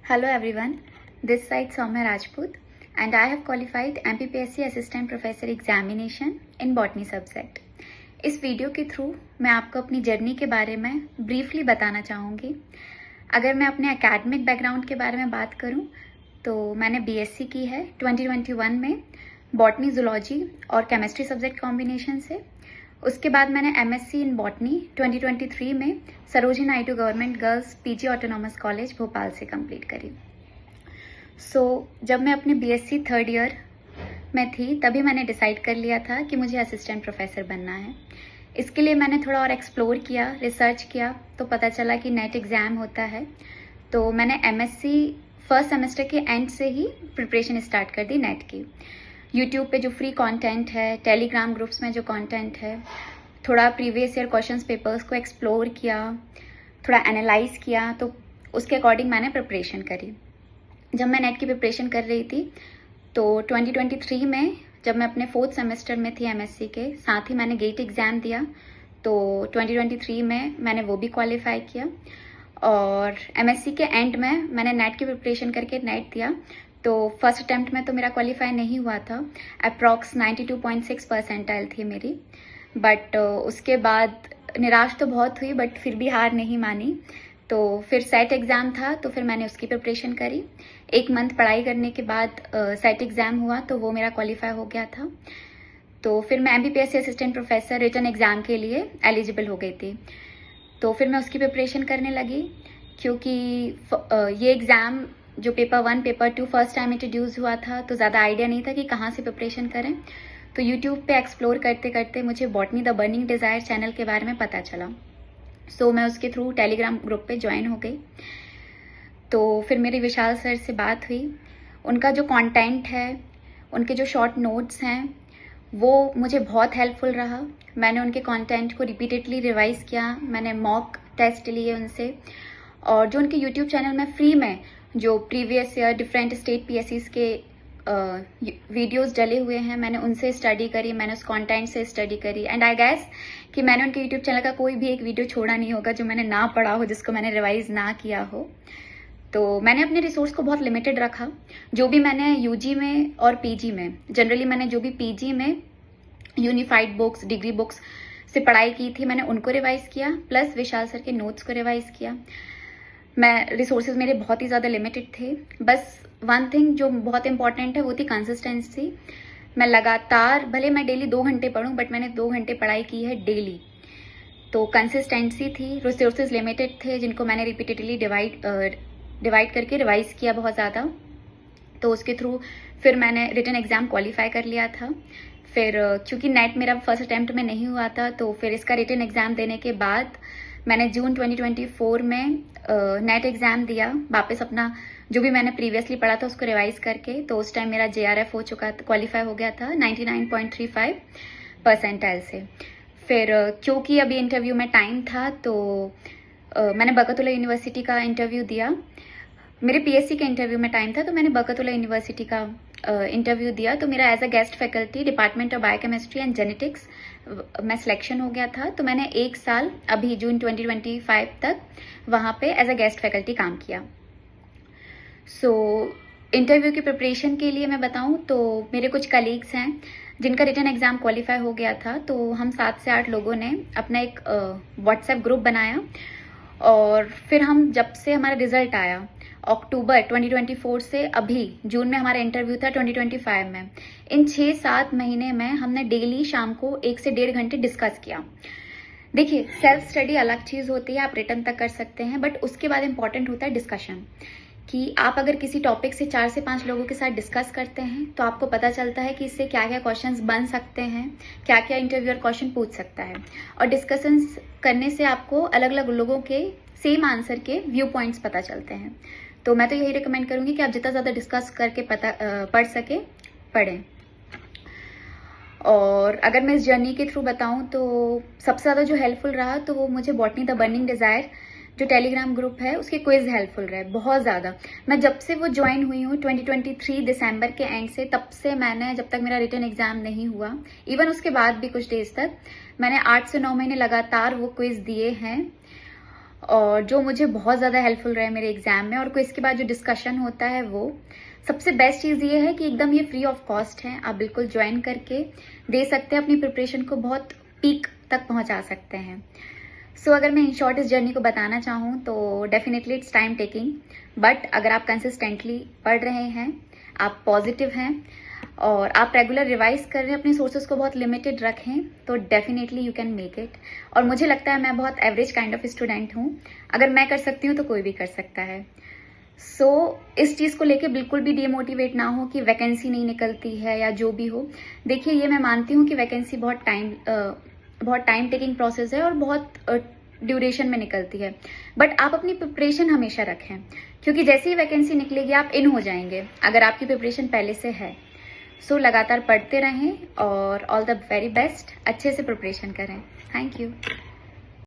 Hello everyone, this side Soumya Rajput and I have qualified MPPSC Assistant Professor Examination in Botany subject. इस video के through मैं आपको अपनी journey के बारे में ब्रीफली बताना चाहूँगी। अगर मैं अपने एकेडमिक बैकग्राउंड के बारे में बात करूँ तो मैंने बीएससी की है 2021 में बॉटनी जूलॉजी और केमिस्ट्री सब्जेक्ट कॉम्बिनेशन से। उसके बाद मैंने एमएससी इन बॉटनी 2023 में Sarojini Naidu government girls PG autonomous college Bhopal से कंप्लीट करी। जब मैं अपने बीएससी थर्ड ईयर में थी तभी मैंने डिसाइड कर लिया था कि मुझे असिस्टेंट प्रोफेसर बनना है। इसके लिए मैंने थोड़ा और एक्सप्लोर किया, रिसर्च किया, तो पता चला कि नेट एग्ज़ाम होता है। तो मैंने एमएससी फर्स्ट सेमेस्टर के एंड से ही प्रिपरेशन स्टार्ट कर दी नेट की। यूट्यूब पे जो फ्री कंटेंट है, टेलीग्राम ग्रुप्स में जो कंटेंट है, थोड़ा प्रीवियस ईयर क्वेश्चंस पेपर्स को एक्सप्लोर किया, थोड़ा एनालाइज किया, तो उसके अकॉर्डिंग मैंने प्रिपरेशन करी। जब मैं नेट की प्रिपरेशन कर रही थी तो 2023 में जब मैं अपने फोर्थ सेमेस्टर में थी एमएससी के, साथ ही मैंने गेट एग्ज़ाम दिया। तो 2023 में मैंने वो भी क्वालिफाई किया और एमएससी के एंड में मैंने नेट की प्रिपरेशन करके नेट दिया। तो फर्स्ट अटेम्प्ट में तो मेरा क्वालिफाई नहीं हुआ था, अप्रॉक्स 92.6 परसेंटाइल थी मेरी। बट उसके बाद निराश तो बहुत हुई, बट फिर भी हार नहीं मानी। तो फिर सेट एग्ज़ाम था तो फिर मैंने उसकी प्रिपरेशन करी। 1 मंथ पढ़ाई करने के बाद सेट एग्ज़ाम हुआ तो वो मेरा क्वालिफाई हो गया था। तो फिर मैं MPPSC assistant professor written exam के लिए एलिजिबल हो गई थी। तो फिर मैं उसकी प्रिपरेशन करने लगी, क्योंकि ये एग्ज़ाम जो paper 1 paper 2 first time introduce हुआ था तो ज़्यादा आइडिया नहीं था कि कहाँ से प्रिपरेशन करें। तो यूट्यूब पे एक्सप्लोर करते करते मुझे botany the burning desire channel के बारे में पता चला। मैं उसके थ्रू टेलीग्राम ग्रुप पे ज्वाइन हो गई। तो फिर मेरी विशाल सर से बात हुई। उनका जो कंटेंट है, उनके जो शॉर्ट नोट्स हैं, वो मुझे बहुत हेल्पफुल रहा। मैंने उनके कंटेंट को रिपीटेडली रिवाइज़ किया, मैंने मॉक टेस्ट लिए उनसे, और जो उनके यूट्यूब चैनल में फ्री में जो प्रीवियस ईयर डिफरेंट स्टेट पीएससीज के वीडियोस डले हुए हैं, मैंने उनसे स्टडी करी, मैंने उस कंटेंट से स्टडी करी। एंड आई गेस कि मैंने उनके यूट्यूब चैनल का कोई भी एक वीडियो छोड़ा नहीं होगा जो मैंने ना पढ़ा हो, जिसको मैंने रिवाइज ना किया हो। तो मैंने अपने रिसोर्स को बहुत लिमिटेड रखा। जो भी मैंने यूजी में और पीजी में, जनरली मैंने जो भी पीजी में यूनिफाइड बुक्स, डिग्री बुक्स से पढ़ाई की थी, मैंने उनको रिवाइज किया, प्लस विशाल सर के नोट्स को रिवाइज किया। मैं रिसोर्सेज मेरे बहुत ही ज़्यादा लिमिटेड थे। बस वन थिंग जो बहुत इंपॉर्टेंट है वो थी कंसिस्टेंसी। मैं लगातार, भले मैं डेली 2 घंटे पढूं, बट मैंने 2 घंटे पढ़ाई की है डेली। तो कंसिस्टेंसी थी, रिसोर्सेज लिमिटेड थे जिनको मैंने रिपीटेडली डिवाइड करके रिवाइज किया बहुत ज़्यादा। तो उसके थ्रू फिर मैंने रिटन एग्ज़ाम क्वालिफाई कर लिया था। फिर क्योंकि नेट मेरा फर्स्ट अटेम्प्ट में नहीं हुआ था, तो फिर इसका रिटन एग्ज़ाम देने के बाद मैंने जून 2024 में नेट एग्ज़ाम दिया, वापस अपना जो भी मैंने प्रीवियसली पढ़ा था उसको रिवाइज करके। तो उस टाइम मेरा जेआरएफ हो चुका था, क्वालिफाई हो गया था 99.35 परसेंटाइल से। फिर क्योंकि अभी इंटरव्यू में टाइम था तो मैंने बरकतुल्लाह यूनिवर्सिटी का इंटरव्यू दिया। मेरे पीएससी के इंटरव्यू में टाइम था तो मैंने बरकतुल्लाह यूनिवर्सिटी का इंटरव्यू दिया। तो मेरा as a guest faculty department of biochemistry and genetics में सिलेक्शन हो गया था। तो मैंने 1 साल अभी जून 2025 तक वहाँ पे एज अ गेस्ट फैकल्टी काम किया। इंटरव्यू की प्रिपरेशन के लिए मैं बताऊँ तो मेरे कुछ कलीग्स हैं जिनका रिटन एग्ज़ाम क्वालिफाई हो गया था। तो हम 7 से 8 लोगों ने अपना एक व्हाट्सएप ग्रुप बनाया, और फिर हम जब से हमारा रिजल्ट आया अक्टूबर 2024 से अभी जून में हमारा इंटरव्यू था 2025 में, इन 6-7 महीने में हमने डेली शाम को 1 से 1.5 घंटे डिस्कस किया। देखिए, सेल्फ स्टडी अलग चीज़ होती है, आप रिटर्न तक कर सकते हैं, बट उसके बाद इंपॉर्टेंट होता है डिस्कशन। कि आप अगर किसी टॉपिक से 4 से 5 लोगों के साथ डिस्कस करते हैं तो आपको पता चलता है कि इससे क्या क्या क्वेश्चंस बन सकते हैं, क्या क्या इंटरव्यूअर क्वेश्चन पूछ सकता है। और डिस्कशंस करने से आपको अलग अलग लोगों के सेम आंसर के व्यू पॉइंट्स पता चलते हैं। तो मैं तो यही रिकमेंड करूंगी कि आप जितना ज़्यादा डिस्कस करके पढ़ सके पढ़ें। और अगर मैं इस जर्नी के थ्रू बताऊं तो सबसे ज़्यादा जो हेल्पफुल रहा तो वो मुझे बॉटनी द बर्निंग डिज़ायर जो टेलीग्राम ग्रुप है उसके क्विज हेल्पफुल रहे बहुत ज़्यादा। मैं जब से वो ज्वाइन हुई हूँ 2023 दिसंबर के एंड से, तब से मैंने, जब तक मेरा रिटन एग्जाम नहीं हुआ, इवन उसके बाद भी कुछ डेज तक, मैंने 8 से 9 महीने लगातार वो क्विज दिए हैं। और जो मुझे बहुत ज़्यादा हेल्पफुल रहे मेरे एग्जाम में। और क्विज के बाद जो डिस्कशन होता है वो सबसे बेस्ट चीज़ ये है कि एकदम ये फ्री ऑफ कॉस्ट है, आप बिल्कुल ज्वाइन करके दे सकते हैं, अपनी प्रिपरेशन को बहुत पीक तक पहुंचा सकते हैं। सो अगर मैं इन शॉर्ट इस जर्नी को बताना चाहूँ तो definitely it's time taking, but अगर आप कंसिस्टेंटली पढ़ रहे हैं, आप पॉजिटिव हैं और आप रेगुलर रिवाइज कर रहे हैं, अपने सोर्सेज को बहुत लिमिटेड रखें, तो definitely you can make it. और मुझे लगता है मैं बहुत एवरेज काइंड ऑफ स्टूडेंट हूँ, अगर मैं कर सकती हूँ तो कोई भी कर सकता है। सो इस चीज़ को लेके बिल्कुल भी डीमोटिवेट ना हो कि वैकेंसी नहीं निकलती है या जो भी हो। देखिए, ये मैं मानती हूँ कि वैकेंसी बहुत टाइम टेकिंग प्रोसेस है और बहुत ड्यूरेशन में निकलती है, बट आप अपनी प्रिपरेशन हमेशा रखें, क्योंकि जैसे ही वैकेंसी निकलेगी आप इन हो जाएंगे अगर आपकी प्रिपरेशन पहले से है। सो लगातार पढ़ते रहें और ऑल द वेरी बेस्ट, अच्छे से प्रिपरेशन करें। Thank you.